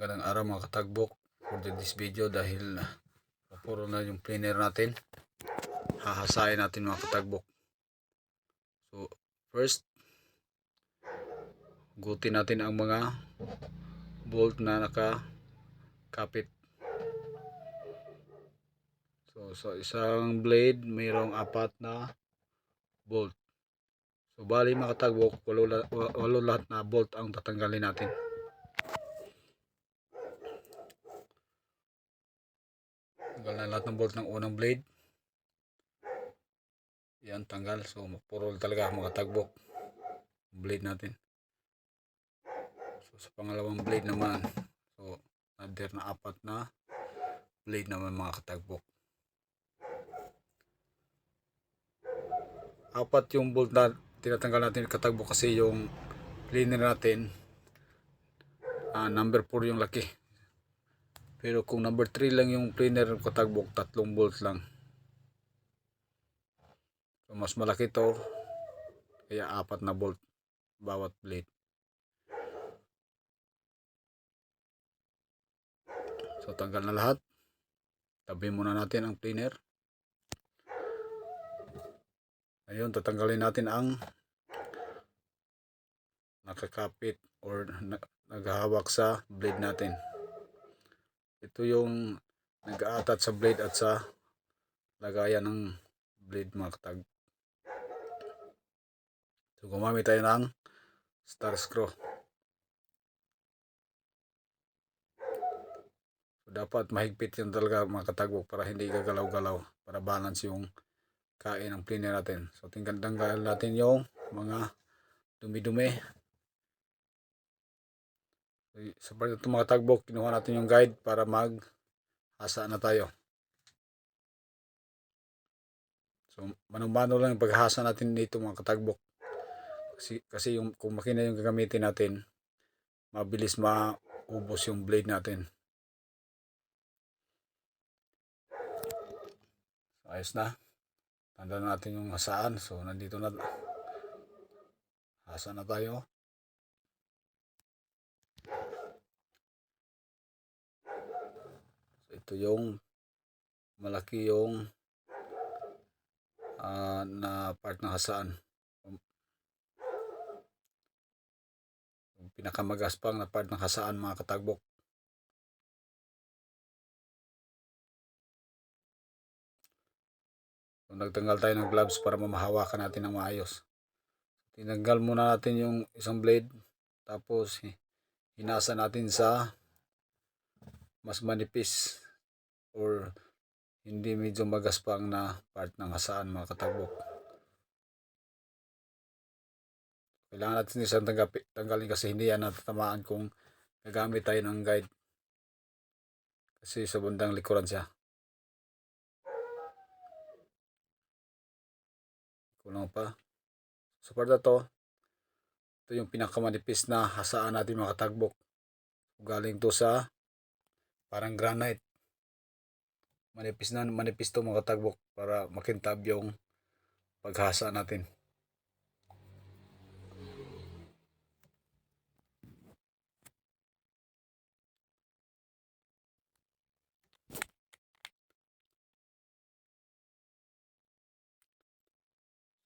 Magandang araw mga katagbok. For this video, dahil puro na yung planer natin, hahasain natin mga katagbok. So first, gutin natin ang mga bolt na nakakapit. So sa isang blade mayroong 4 na bolt. So bali mga katagbok, walo lahat na bolt ang tatanggalin natin. Tanggal na lahat ng bolt ng unang blade. Yan, tanggal. So puro talaga mga tagbok blade natin. So sa pangalawang blade naman, so another na 4 na blade naman mga katagbok. 4 yung bolt na tinatanggal natin katagbok, kasi yung cleaner natin number 4 yung laki. Pero kung number 3 lang yung cleaner katagbok, 3 bolt lang. So mas malaki to, kaya 4 na bolt bawat blade. So tanggal na lahat. Tabi muna natin ang cleaner. Ayun, tatanggalin natin ang nakakapit or naghahawak sa blade natin. Ito yung nag-aatat sa blade at sa lagayan ng blade mga katag. So gumamit tayo ng star screw. So dapat mahigpit yun talaga mga katagbok, para hindi gagalaw-galaw, para balance yung kain ng planer natin. So tanggal natin yung mga dumi-dumi. So para ito mga katagbok, kinuha natin yung guide para maghasa na tayo. So mano-mano lang yung paghasa natin dito mga katagbok. Kasi yung kung makina yung gagamitin natin, mabilis maubos yung blade natin. So, ayos na. Tanda natin yung hasaan. So nandito na, hasa na tayo. So, ito yung malaki yung na part ng hasaan. Yung pinakamagaspang na part ng hasaan mga katagbok. So, nagtanggal tayo ng gloves para mamahawakan natin ng maayos. Tinanggal muna natin yung isang blade, tapos hinasa natin sa mas manipis or hindi medyo magaspang na part ng hasaan mga katagbok. Kailangan natin isang tanggalin, kasi hindi yan natatamaan kung gagamit tayo ng guide, kasi sa bandang likuran siya. Kulang pa. So para ito yung pinakamanipis na hasaan natin mga katagbok. Galing to sa parang granite. Manipis to mga katagbok, para makintab yung paghasa natin.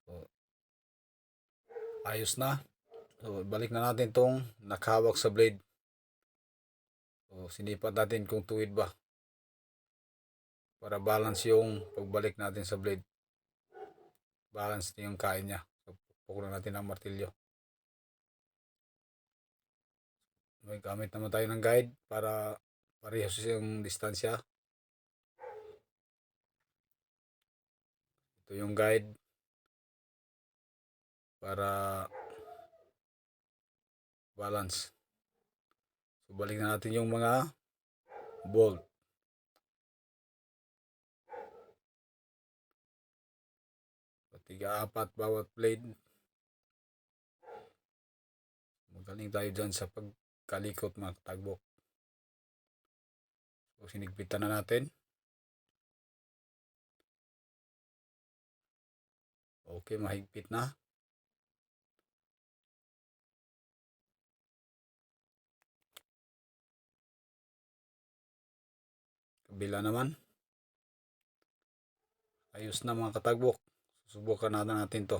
So ayos na. So balik na natin tong nakahawak sa blade. So sinipat natin kung tuwid ba, para balance yung pagbalik natin sa blade. Balance din yung kain niya. So pukulan natin ng martilyo. May gamit naman tayo ng guide para parehas yung distansya. Ito yung guide para balance. So balik na natin yung mga bolt. So 3-4 bawat blade. Magaling tayo dyan sa pagkalikot mga katagbok. So sinigpitan na natin. Okay, mahigpit na. kabila naman. Ayos na mga katagbok. Susubukan natin to.